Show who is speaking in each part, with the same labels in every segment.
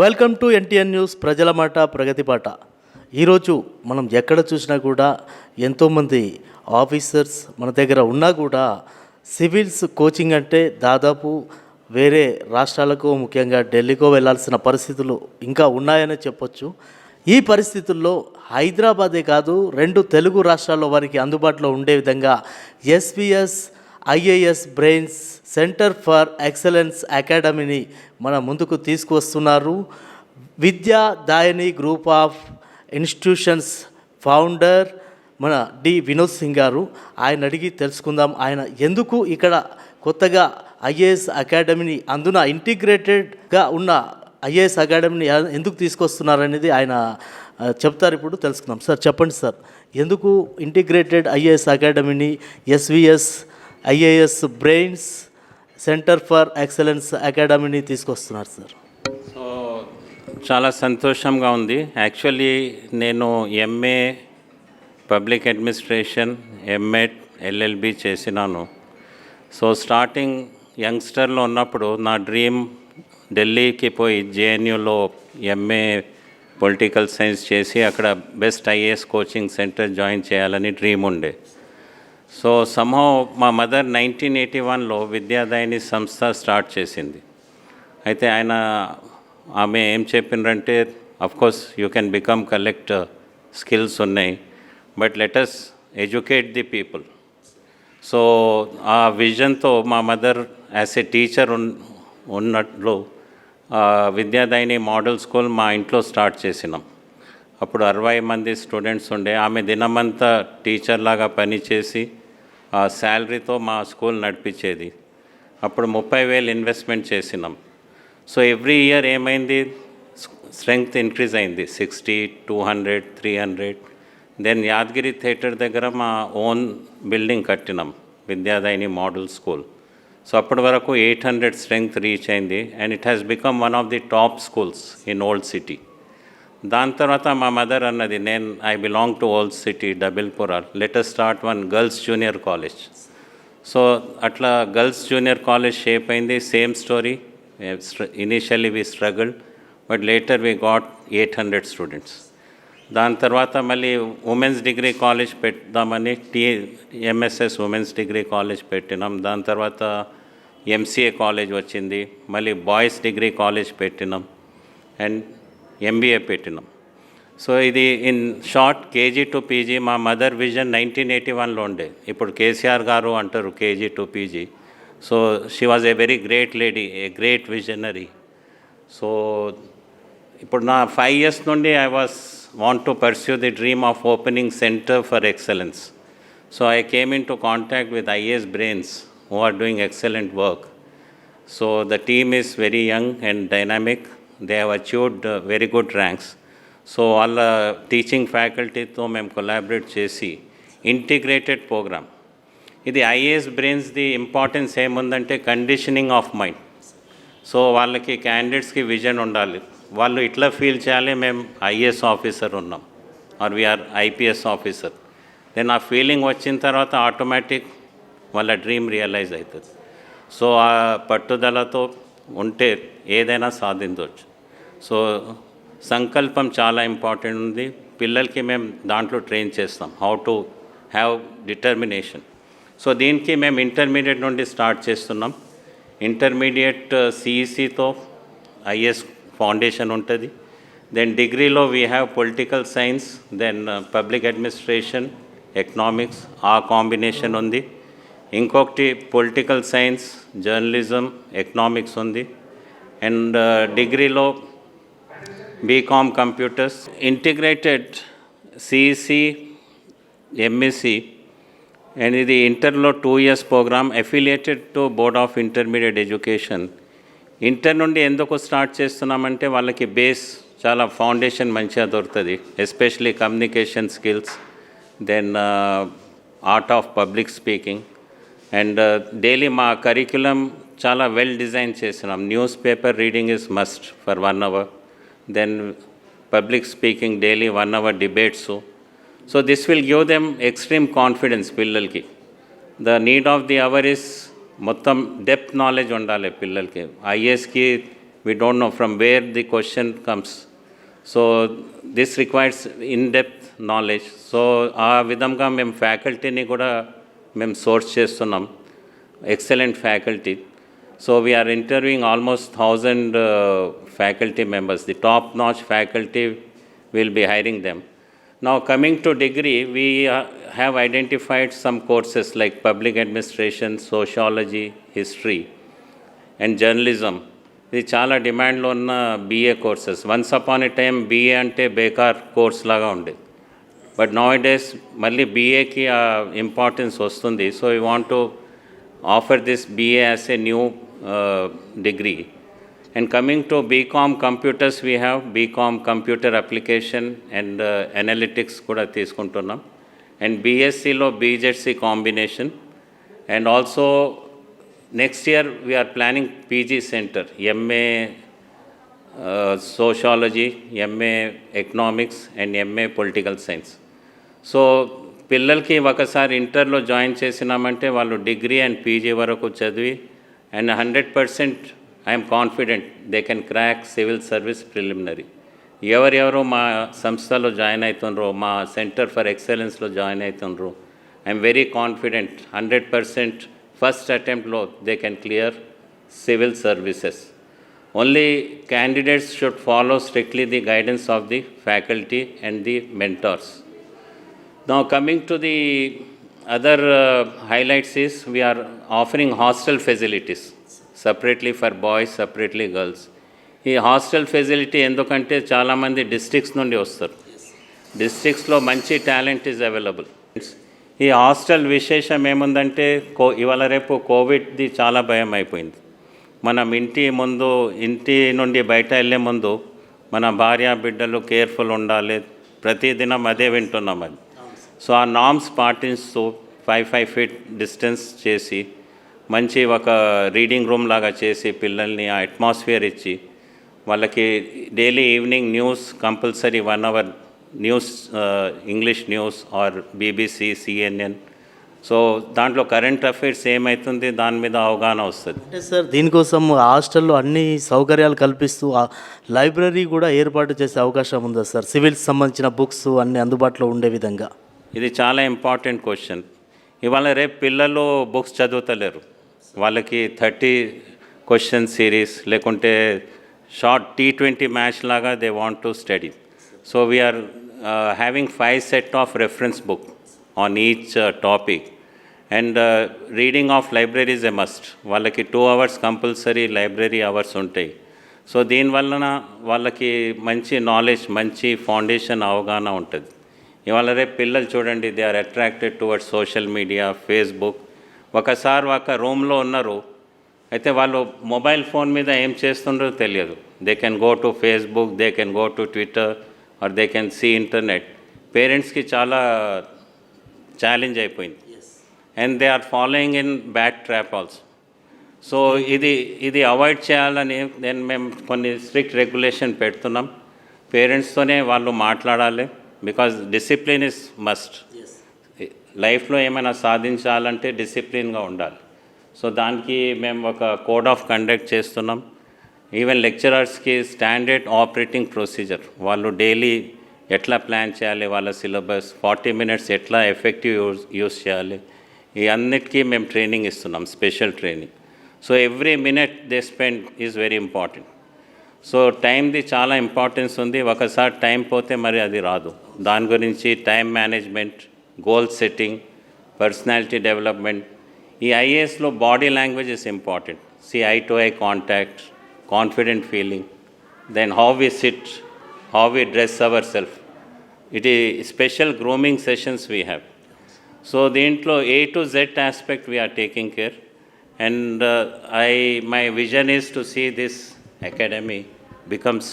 Speaker 1: Welcome to NTN news ప్రజల మాట ప్రగతి పాట. ఈరోజు మనం ఎక్కడ చూసినా కూడా ఎంతోమంది ఆఫీసర్స్ మన దగ్గర ఉన్నా కూడా సివిల్స్ కోచింగ్ అంటే దాదాపు వేరే రాష్ట్రాలకు ముఖ్యంగా ఢిల్లీకో వెళ్ళాల్సిన పరిస్థితులు ఇంకా ఉన్నాయని చెప్పొచ్చు. ఈ పరిస్థితుల్లో హైదరాబాదే కాదు, 2 తెలుగు రాష్ట్రాల్లో వారికి అందుబాటులో ఉండే విధంగా SVS IAS brains centre for excellence అకాడమీని మన ముందుకు తీసుకువస్తున్నారు. Vidyadayani group of institutions founder మన డి వినోద్ సింగ్ గారు. ఆయన అడిగి తెలుసుకుందాం, ఆయన ఎందుకు ఇక్కడ కొత్తగా ఐఏఎస్ అకాడమీని, అందున ఇంటిగ్రేటెడ్గా ఉన్న ఐఏఎస్ అకాడమీని ఎందుకు తీసుకొస్తున్నారనేది ఆయన చెప్తారు. ఇప్పుడు తెలుసుకుందాం. సార్ చెప్పండి సార్, ఎందుకు ఇంటిగ్రేటెడ్ ఐఏఎస్ అకాడమీని SVS IAS brains centre for excellence అకాడమీని తీసుకొస్తున్నారు సార్?
Speaker 2: సో చాలా సంతోషంగా ఉంది. యాక్చువల్లీ నేను MA public administration, MEd, LLB చేసినాను. సో స్టార్టింగ్ యంగ్స్టర్లో ఉన్నప్పుడు నా డ్రీమ్ ఢిల్లీకి పోయి జేఎన్యూలో ఎంఏ పొలిటికల్ సైన్స్ చేసి అక్కడ best IAS coaching centre join చేయాలని డ్రీమ్ ఉండే. సో సమ్హౌ మా మదర్ 1981లో విద్యాదాయని సంస్థ స్టార్ట్ చేసింది. అయితే ఆమె ఏం చెప్పినారంటే, of course you can become collector, skills ఉన్నాయి, but let us educate the people. So ఆ విజన్తో మా మదర్ యాజ్ ఏ టీచర్ ఉన్నట్లు విద్యాదాయని మోడల్ స్కూల్ మా ఇంట్లో స్టార్ట్ చేసినాం. అప్పుడు 60 మంది స్టూడెంట్స్ ఉండే. ఆమె దినమంతా టీచర్ లాగా పనిచేసి ఆ శాలరీతో మా స్కూల్ నడిపించేది. అప్పుడు 30,000 ఇన్వెస్ట్మెంట్ చేసినాం. సో ఎవ్రీ ఇయర్ ఏమైంది, స్ట్రెంగ్త్ ఇంక్రీజ్ అయింది, 60, 200, 300. దెన్ యాదగిరి థియేటర్ దగ్గర మా ఓన్ బిల్డింగ్ కట్టినాం, విద్యాదాయని మోడల్ స్కూల్. సో అప్పటి వరకు 800 స్ట్రెంగ్త్ రీచ్ అయింది, and it has become one of the top schools in old city. దాని తర్వాత మా మదర్ అన్నది, I belong to old city Dabeerpura, let us start one girls junior college. So అట్లా girls junior college shape అయింది. Same story, initially we struggled, but later we got 800 students. దాని తర్వాత మళ్ళీ women's degree college పెడదామని MSS women's degree college పెట్టినాం. దాని తర్వాత MCA college వచ్చింది, మళ్ళీ బాయ్స్ డిగ్రీ కాలేజ్ పెట్టినాం, అండ్ ఎంబీఏ పెట్టినాం. సో ఇది in short KG to PG. మా మదర్ విజన్ 1981లో ఉండే, ఇప్పుడు కేసీఆర్ గారు అంటారు KG to PG. So she was a very great lady, a great visionary. So ఇప్పుడు నా 5 years నుండి I want to pursue the dream of opening Center for Excellence. So I came into contact with IAS brains who are doing excellent work. So the team is very young and dynamic. They have achieved very good ranks. So all teaching faculty తో మేము collaborate చేసి integrated program. ఇది IAS brains the importance ఏముందంటే conditioning of mind. So వాళ్ళకి క్యాండిడేట్స్కి vision ఉండాలి, వాళ్ళు ఇట్లా ఫీల్ చేయాలి, మేము ఐఏఎస్ ఆఫీసర్ ఉన్నాం or we're IPS officer. Then ఆ ఫీలింగ్ వచ్చిన తర్వాత ఆటోమేటిక్ వాళ్ళ డ్రీమ్ రియలైజ్ అవుతుంది. సో ఆ పట్టుదలతో ఉంటే ఏదైనా సాధించవచ్చు. సో సంకల్పం చాలా ఇంపార్టెంట్ ఉంది. పిల్లలకి మేము దాంట్లో ట్రైన్ చేస్తాం, how to have determination. So దీనికి మేము ఇంటర్మీడియట్ నుండి స్టార్ట్ చేస్తున్నాం. ఇంటర్మీడియట్ సిఈసితో ఐఏఎస్ ఫౌండేషన్ ఉంటుంది. దెన్ డిగ్రీలో we have political science, then public administration, economics, ఆ కాంబినేషన్ ఉంది. ఇంకొకటి పొలిటికల్ సైన్స్, జర్నలిజం, ఎకనామిక్స్ ఉంది. అండ్ డిగ్రీలో BCom computers. Integrated CEC, MEC, and ఇది ఇంటర్లో 2 years program affiliated to board of intermediate education. Inter నుండి ఎందుకు స్టార్ట్ చేస్తున్నామంటే వాళ్ళకి బేస్ చాలా ఫౌండేషన్ మంచిగా దొరుకుతుంది, especially communication skills, then art of public speaking. And daily మా కరిక్యులం చాలా వెల్ డిజైన్ చేస్తున్నాం. Newspaper reading is must for 1 hour, then public speaking daily 1 hour debates. So this will give them extreme confidence పిల్లలకి. The need of the hour is మొత్తం depth knowledge ఉండాలి పిల్లలకి. ఐఏఎస్కి we don't know from where the question comes. So this requires in-depth knowledge. So ఆ విధంగా మేము ఫ్యాకల్టీని కూడా మేము సోర్స్ చేస్తున్నాం, excellent faculty. So we're interviewing almost 1000 faculty members. The top-notch faculty will be hiring them. Now coming to degree, we have identified some courses like public administration, sociology, history and journalism. ఇది చాలా డిమాండ్లో ఉన్న BA courses. Once upon ఏ time BA అంటే బేకార్ course లాగా ఉండేది, but now days మళ్ళీ BAకి ఆ importance వస్తుంది. So we want to offer this BA as a new degree. And coming to BCom computers, we have BCom computer application and analytics kuda తీసుకుంటున్నాం. And BScలో BJC combination. And also next year we are planning PG center, MA sociology, MA economics and MA political science. So పిల్లలకి ఒకసారి ఇంటర్లో join చేసినామంటే వాళ్ళు degree and PG వరకు చదివి and 100% I'm confident they can crack civil service preliminary. ఎవరెవరో మా సంస్థలో జాయిన్ అవుతుండ్రో, మా సెంటర్ ఫర్ ఎక్సలెన్స్లో జాయిన్ అవుతుండ్రో, ఐఎమ్ వెరీ కాన్ఫిడెంట్ 100% ఫస్ట్ అటెంప్ట్లో they can clear civil services. Only candidates should follow strictly the guidance of the faculty and the mentors. Now coming to the other highlights is we are offering hostel facilities separately for boys, separately girls. ఈ hostel facility ఎందుకంటే చాలామంది districts నుండి వస్తారు, డిస్ట్రిక్ట్స్లో మంచి talent is available. ఈ hostel విశేషం ఏముందంటే ఇవాళ రేపు కోవిడ్ది చాలా భయం అయిపోయింది. మనం ఇంటి నుండి బయట వెళ్ళే ముందు మన భార్య బిడ్డలు కేర్ఫుల్ ఉండాలి, ప్రతిదినం అదే వింటున్నాం అది. సో ఆ నామ్స్ పాటిస్తూ 5 feet డిస్టెన్స్ చేసి మంచి ఒక రీడింగ్ రూమ్ లాగా చేసి పిల్లల్ని ఆ అట్మాస్ఫియర్ ఇచ్చి వాళ్ళకి daily evening news compulsory 1 hour news, English news or BBC, CNN. So దాంట్లో కరెంట్ అఫైర్స్ ఏమవుతుంది దాని మీద అవగాహన వస్తుంది.
Speaker 1: అంటే సార్ దీనికోసం హాస్టల్లో అన్ని సౌకర్యాలు కల్పిస్తూ లైబ్రరీ కూడా ఏర్పాటు చేసే అవకాశం ఉందా సార్, సివిల్స్ సంబంధించిన బుక్స్ అన్నీ అందుబాటులో ఉండే విధంగా?
Speaker 2: ఇది చాలా ఇంపార్టెంట్ క్వశ్చన్. ఇవాళ రేపు పిల్లలు బుక్స్ చదువుతలేరు, వాళ్ళకి 30 క్వశ్చన్ సిరీస్ లేకుంటే షార్ట్ T20 మ్యాచ్ లాగా they want to study. So we're having 5 set of reference book on each topic and reading of library is a must. వాళ్ళకి 2 hours కంపల్సరీ లైబ్రరీ అవర్స్ ఉంటాయి. So దీనివలన వాళ్ళకి మంచి knowledge, మంచి foundation అవగాహన ఉంటుంది. ఇవాళ రేపు పిల్లలు చూడండి, they are attracted towards social media, Facebook. ఒకసారి ఒక రూమ్లో ఉన్నారు, అయితే వాళ్ళు మొబైల్ ఫోన్ మీద ఏం చేస్తుండ్రో తెలియదు. They can go to Facebook, they can go to Twitter or they can see internet. పేరెంట్స్కి చాలా ఛాలెంజ్ అయిపోయింది and they are following in bad trap also. So ఇది అవాయిడ్ చేయాలని మేము కొన్ని స్ట్రిక్ట్ రెగ్యులేషన్ పెడుతున్నాం. పేరెంట్స్తోనే వాళ్ళు మాట్లాడాలి, బికాజ్ డిసిప్లిన్ ఇస్ మస్ట్. లైఫ్లో ఏమైనా సాధించాలంటే డిసిప్లిన్గా ఉండాలి. సో దానికి మేము ఒక కోడ్ ఆఫ్ కండక్ట్ చేస్తున్నాం. ఈవెన్ లెక్చరర్స్కి స్టాండర్డ్ ఆపరేటింగ్ ప్రొసీజర్, వాళ్ళు డైలీ ఎట్లా ప్లాన్ చేయాలి, వాళ్ళ సిలబస్ 40 minutes ఎట్లా ఎఫెక్టివ్ యూస్ చేయాలి, ఈ అన్నిటికీ మేము ట్రైనింగ్ ఇస్తున్నాం, special training. So every minute they spend is very important. So టైంది చాలా ఇంపార్టెన్స్ ఉంది. ఒకసారి టైం పోతే మరి అది రాదు. దాని గురించి time management, goal setting, personality development. ఈ ఐఏఎస్లో body language is important. Eye to eye contact, confident feeling, then how we sit, how we dress our self. It ఈ special grooming sessions we have. So దీంట్లో A to Z aspect we're taking care. And my vision is to see this academy becomes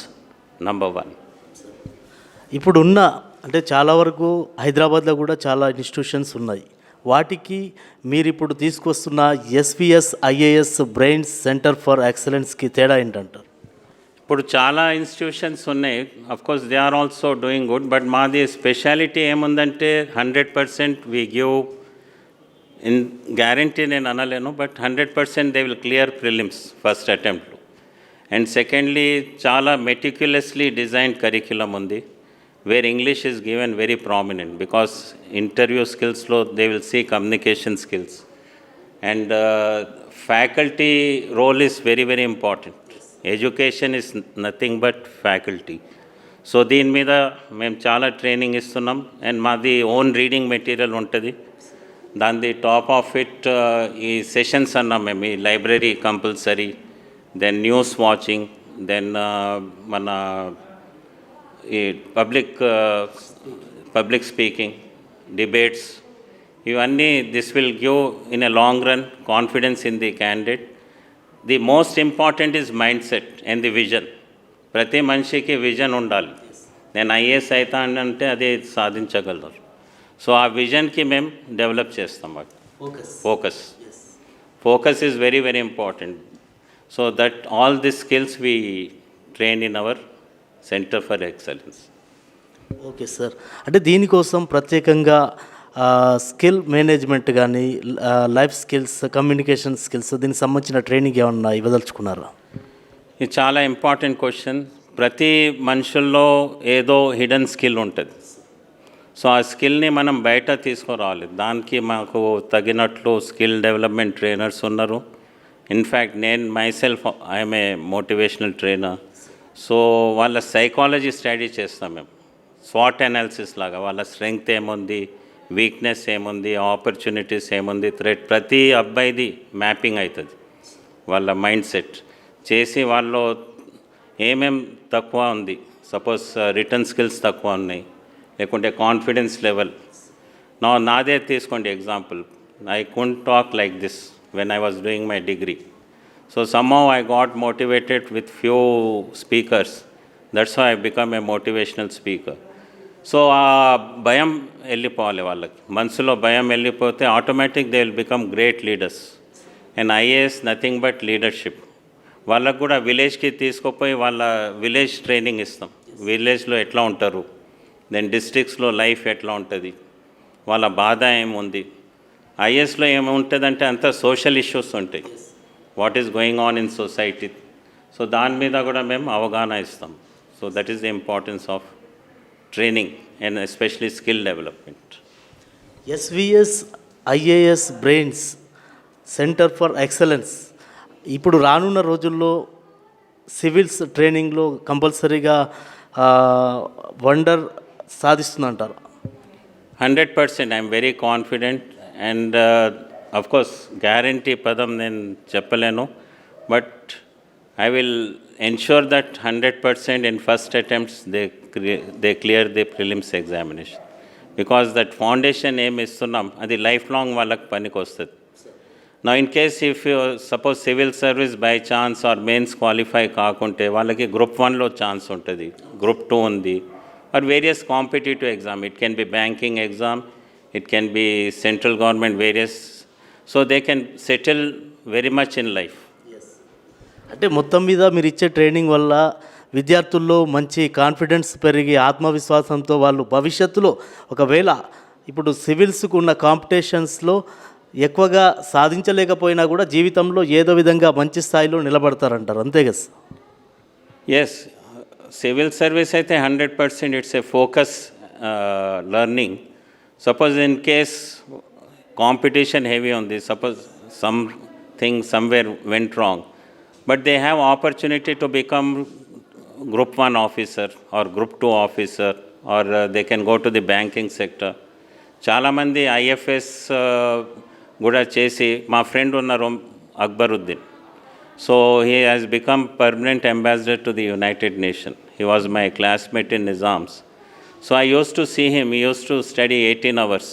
Speaker 2: number 1.
Speaker 1: ఇప్పుడున్న అంటే చాలా వరకు హైదరాబాద్లో కూడా చాలా institutions ఉన్నాయి. వాటికి మీరు ఇప్పుడు తీసుకొస్తున్న SVS IAS brains centre for ఎక్సలెన్స్కి తేడా ఏంటంటారు?
Speaker 2: ఇప్పుడు చాలా ఇన్స్టిట్యూషన్స్ ఉన్నాయి, of course they are also doing good, but మాది స్పెషాలిటీ ఏముందంటే 100% వీ గివ్ ఇన్ గ్యారంటీ నేను అనలేను, but 100% they will clear prelims first అటెంప్ట్లో. అండ్ సెకండ్లీ చాలా మెటిక్యులస్లీ డిజైన్డ్ కరిక్యులం ఉంది, where English is given very prominent because interview స్కిల్స్లో they will see communication skills. And faculty role is very very important. Education is nothing but faculty. So దీని మీద మేము చాలా training ఇస్తున్నాం. And మాది own reading material ఉంటుంది. దాని top of it ఈ సెషన్స్ అన్నాం మేము, ఈ library compulsory, then news watching, then మన ఈ పబ్లిక్ స్పీకింగ్, డిబేట్స్, ఇవన్నీ this will give in a long run confidence in the candidate. The most important is mindset and the vision. ప్రతి మనిషికి vision ఉండాలి. నేను ఐఏఎస్ అవుతానంటే అది సాధించగలరు. So ఆ విజన్కి మేము డెవలప్ చేస్తాం. Focus is very very important. So that all the skills we train in our centre for excellence.
Speaker 1: Okay sir, అంటే దీనికోసం ప్రత్యేకంగా స్కిల్ మేనేజ్మెంట్ కానీ లైఫ్ స్కిల్స్, కమ్యూనికేషన్ స్కిల్స్, దీనికి సంబంధించిన ట్రైనింగ్ ఏమన్నా ఇవ్వదలుచుకున్నారా?
Speaker 2: ఇది చాలా ఇంపార్టెంట్ క్వశ్చన్. ప్రతి మనుషుల్లో ఏదో హిడెన్ స్కిల్ ఉంటుంది. సో ఆ స్కిల్ని మనం బయట తీసుకురావాలి. దానికి మాకు తగినట్లు స్కిల్ డెవలప్మెంట్ ట్రైనర్స్ ఉన్నారు. ఇన్ఫ్యాక్ట్ నేను myself I'm a motivational trainer. So వాళ్ళ సైకాలజీ స్టడీ చేస్తాం మేము, స్వాట్ అనాలిసిస్ లాగా. వాళ్ళ స్ట్రెంగ్త్ ఏముంది, వీక్నెస్ ఏముంది, ఆపర్చునిటీస్ ఏముంది, థ్రెట్, ప్రతి అబ్బాయిది మ్యాపింగ్ అవుతుంది. వాళ్ళ మైండ్ సెట్ చేసి వాళ్ళు ఏమేం తక్కువ ఉంది, సపోజ్ రిటర్న్ స్కిల్స్ తక్కువ ఉన్నాయి, లేకుంటే కాన్ఫిడెన్స్ లెవెల్. నాదే తీసుకోండి example. I couldn't talk like this when I was doing my degree. So somehow I got motivated with few speakers. That's how I become a motivational speaker. So ఆ భయం వెళ్ళిపోవాలి వాళ్ళకి. మనసులో భయం వెళ్ళిపోతే automatic they will become great leaders. And IAS nothing but leadership. వాళ్ళకు కూడా విలేజ్కి తీసుకుపోయి వాళ్ళ విలేజ్ ట్రైనింగ్ ఇస్తాం. విలేజ్లో ఎట్లా ఉంటారు, దెన్ డిస్ట్రిక్ట్స్లో లైఫ్ ఎట్లా ఉంటుంది, వాళ్ళ బాధ ఏముంది. ఐఏఎస్లో ఏముంటుందంటే అంతా సోషల్ ఇష్యూస్ ఉంటాయి, what is going on in society. So దాని మీద కూడా మేము అవగాహన ఇస్తాం. So that is the importance of training and especially skill development.
Speaker 1: SVS IAS brains centre for excellence ఇప్పుడు రానున్న రోజుల్లో సివిల్స్ ట్రైనింగ్లో కంపల్సరీగా వండర్ సాధిస్తుందంటారు?
Speaker 2: 100% I'm very confident. And of course guarantee పదం నేను చెప్పలేను, but I will ensure that 100% in first attempts they clear the prelims examination, because that foundation ఏం ఇస్తున్నాం అది లైఫ్ లాంగ్ వాళ్ళకి పనికి వస్తుంది. నా in case if suppose civil service by chance or mains qualify కాకుంటే వాళ్ళకి గ్రూప్ 1లో ఛాన్స్ ఉంటుంది, గ్రూప్ 2 ఉంది, or various competitive exam. It can be banking exam, it can be central government various. So they can settle very much in life.
Speaker 1: అంటే మొత్తం మీద మీరు ఇచ్చే ట్రైనింగ్ వల్ల విద్యార్థుల్లో మంచి కాన్ఫిడెన్స్ పెరిగి ఆత్మవిశ్వాసంతో వాళ్ళు భవిష్యత్తులో ఒకవేళ ఇప్పుడు సివిల్స్కు ఉన్న కాంపిటీషన్స్లో ఎక్కువగా సాధించలేకపోయినా కూడా జీవితంలో ఏదో విధంగా మంచి స్థాయిలో నిలబడతారంటారు, అంతే కదా సార్?
Speaker 2: ఎస్, సివిల్ సర్వీస్ అయితే 100% it's a focus learning. Suppose in case competition heavy ఉంది, suppose something somewhere went wrong, but they have opportunity to become group 1 officer or group 2 officer, or they can go to the banking sector. చాలామంది IFS కూడా చేసి, మా friend ఉన్నారు Akbaruddin. So he has become permanent ambassador to the United Nation. He was my classmate in Nizam's. So I used to see him, he used to study 18 hours.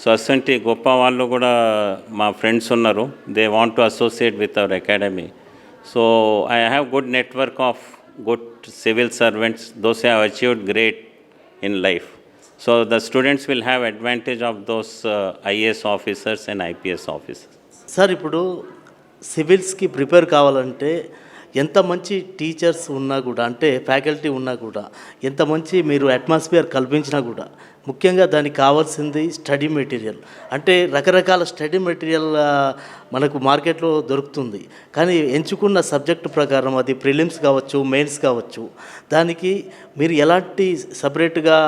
Speaker 2: So అసంటి గొప్ప వాళ్ళు కూడా మా ఫ్రెండ్స్ ఉన్నారు. They want to associate with our academy. So I have good network of good civil servants, those who have achieved great in life. So the students will have advantage of those IAS officers and IPS officers.
Speaker 1: Sir, ఇప్పుడు సివిల్స్కి prepare కావాలంటే ఎంత మంచి teachers ఉన్నా కూడా, అంటే faculty ఉన్నా కూడా, ఎంత మంచి మీరు అట్మాస్ఫియర్ కల్పించినా కూడా ముఖ్యంగా దానికి కావాల్సింది స్టడీ మెటీరియల్. అంటే రకరకాల స్టడీ మెటీరియల్ మనకు మార్కెట్లో దొరుకుతుంది. కానీ ఎంచుకున్న సబ్జెక్టు ప్రకారం అది ప్రిలిమ్స్ కావచ్చు, మెయిన్స్ కావచ్చు, దానికి మీరు ఎలాంటి సపరేట్‌గా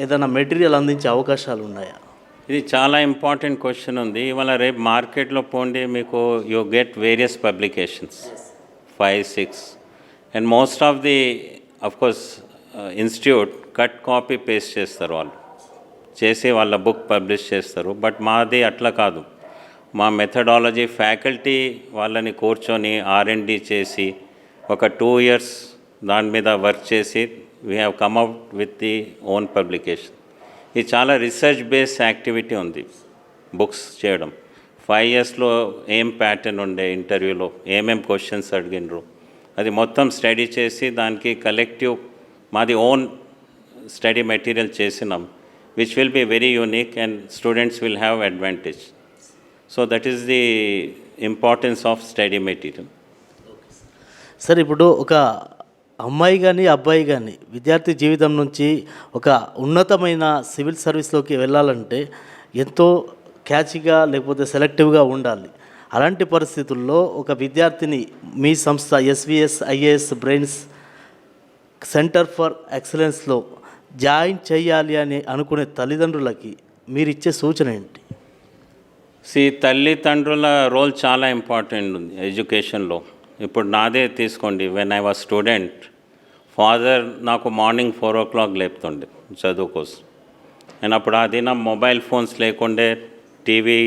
Speaker 1: ఏదైనా మెటీరియల్ అందించే అవకాశాలు ఉన్నాయా?
Speaker 2: ఇది చాలా ఇంపార్టెంట్ క్వశ్చన్ ఉంది. ఇవాళ రేపు మార్కెట్లో పోండి మీకు you get various publications 5, 6 and most of the course institute cut copy paste చేస్తారు వాళ్ళు చేసి వాళ్ళ బుక్ పబ్లిష్ చేస్తారు. బట్ మాది అట్లా కాదు. మా మెథడాలజీ ఫ్యాకల్టీ వాళ్ళని కూర్చొని R&D చేసి ఒక 2 years దాని మీద వర్క్ చేసి we have come out with the own publication. ఇది చాలా రీసెర్చ్ బేస్డ్ యాక్టివిటీ ఉంది బుక్స్ చేయడం. 5 yearsలో ఏం ప్యాటర్న్ ఉండే ఇంటర్వ్యూలో ఏమేం క్వశ్చన్స్ అడిగినరు అది మొత్తం స్టడీ చేసి దానికి కలెక్టివ్ మాది ఓన్ స్టడీ మెటీరియల్ చేసినాం which will be very unique and students will have advantage. So that is the importance of study material.
Speaker 1: Sir, ఇప్పుడు ఒక అమ్మాయి కానీ అబ్బాయి కానీ విద్యార్థి జీవితం నుంచి ఒక ఉన్నతమైన సివిల్ సర్వీస్లోకి వెళ్ళాలంటే ఎంతో క్యాచ్గా లేకపోతే సెలెక్టివ్గా ఉండాలి. అలాంటి పరిస్థితుల్లో ఒక విద్యార్థిని మీ సంస్థ SVS IAS brains centre for ఎక్సలెన్స్లో జాయిన్ చేయాలి అని అనుకునే తల్లిదండ్రులకి మీరు ఇచ్చే సూచన ఏంటి?
Speaker 2: తల్లిదండ్రుల రోల్ చాలా ఇంపార్టెంట్ ఉంది ఎడ్యుకేషన్లో. ఇప్పుడు నాదే తీసుకోండి. When I was student father నాకు మార్నింగ్ 4 o'clock లేపుతుండే చదువు కోసం. నేను అప్పుడు ఆ దినం మొబైల్ ఫోన్స్ లేకుండే, టీవీ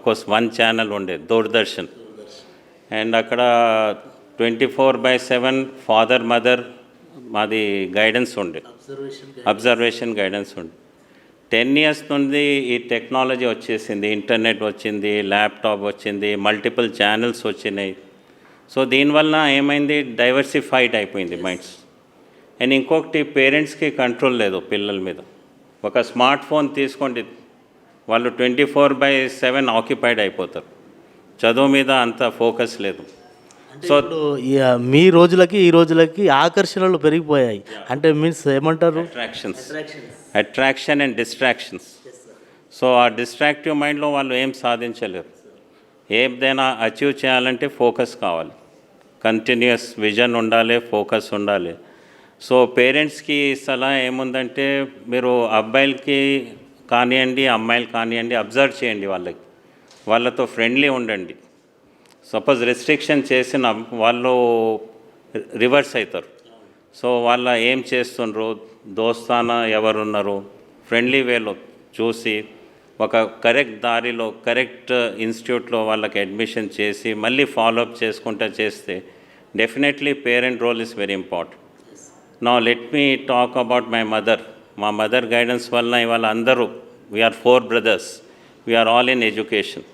Speaker 2: కోర్స్ 1 channel ఉండే దూరదర్శన్. అండ్ అక్కడ 24/7 ఫాదర్ మదర్ మాది గైడెన్స్ ఉండే, అబ్జర్వేషన్ గైడెన్స్ ఉండే. 10 years నుండి ఈ టెక్నాలజీ వచ్చేసింది, ఇంటర్నెట్ వచ్చింది, ల్యాప్టాప్ వచ్చింది, మల్టిపుల్ ఛానల్స్ వచ్చినాయి. సో దీనివల్ల ఏమైంది, డైవర్సిఫైడ్ అయిపోయింది మైండ్స్. అండ్ ఇంకొకటి పేరెంట్స్కి కంట్రోల్ లేదు పిల్లల మీద. ఒక స్మార్ట్ ఫోన్ తీసుకోండి, వాళ్ళు 24/7 ఆక్యుపైడ్ అయిపోతారు. చదువు మీద అంత ఫోకస్ లేదు.
Speaker 1: సో మీ రోజులకి ఈ రోజులకి ఆకర్షణలు పెరిగిపోయాయి. అంటే మీన్స్ ఏమంటారు,
Speaker 2: అట్రాక్షన్ అండ్ డిస్ట్రాక్షన్స్. సో ఆ డిస్ట్రాక్టివ్ మైండ్లో వాళ్ళు ఏం సాధించలేరు. ఏదైనా అచీవ్ చేయాలంటే ఫోకస్ కావాలి, కంటిన్యూస్ విజన్ ఉండాలి, ఫోకస్ ఉండాలి. సో పేరెంట్స్కి సలహా ఏముందంటే, మీరు అబ్బాయిలకి కానివ్వండి అమ్మాయిలు కానివ్వండి అబ్జర్వ్ చేయండి, వాళ్ళతో ఫ్రెండ్లీ ఉండండి. సపోజ్ రెస్ట్రిక్షన్ చేసిన వాళ్ళు రివర్స్ అవుతారు. సో వాళ్ళ ఏం చేస్తుండ్రు, దోస్తానా ఎవరున్నారు, ఫ్రెండ్లీ వేలో చూసి ఒక కరెక్ట్ దారిలో కరెక్ట్ ఇన్స్టిట్యూట్లో వాళ్ళకి అడ్మిషన్ చేసి మళ్ళీ ఫాలోఅప్ చేసుకుంటూ చేస్తే definitely parent role is very important. Now let me talk about my mother. మా మదర్ గైడెన్స్ వలన ఇవాళ అందరూ, we're 4 brothers, we're all in education.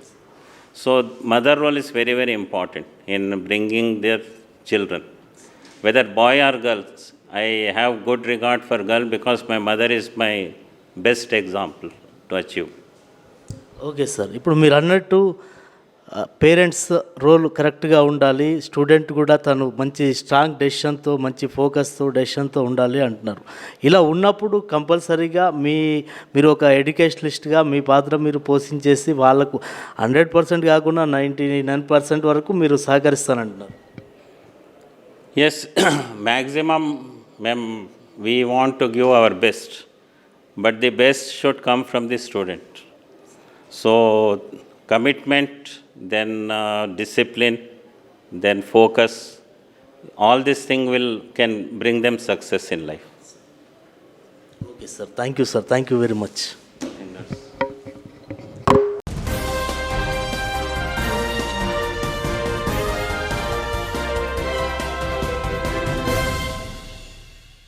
Speaker 2: So mother role is very, very important in bringing their children. Whether boy or girls, I have good regard for girl because my mother is my best example to achieve.
Speaker 1: Okay sir, ఇప్పుడు మీరు అన్నట్టు parents role కరెక్ట్గా ఉండాలి, student కూడా తను మంచి strong డెసిషన్తో మంచి ఫోకస్తో డెసిషన్తో ఉండాలి అంటున్నారు. ఇలా ఉన్నప్పుడు కంపల్సరీగా మీరు ఒక ఎడ్యుకేషనలిస్ట్గా మీ పాత్ర మీరు పోషించేసి వాళ్ళకు 100% కాకుండా 99% వరకు మీరు సహకరిస్తానంటున్నారు.
Speaker 2: Yes, maximum we want to give our best, but the best should come from the student. So commitment, then discipline, then focus, all this thing can bring them success in life.
Speaker 1: Okay sir, thank you sir, thank you very much.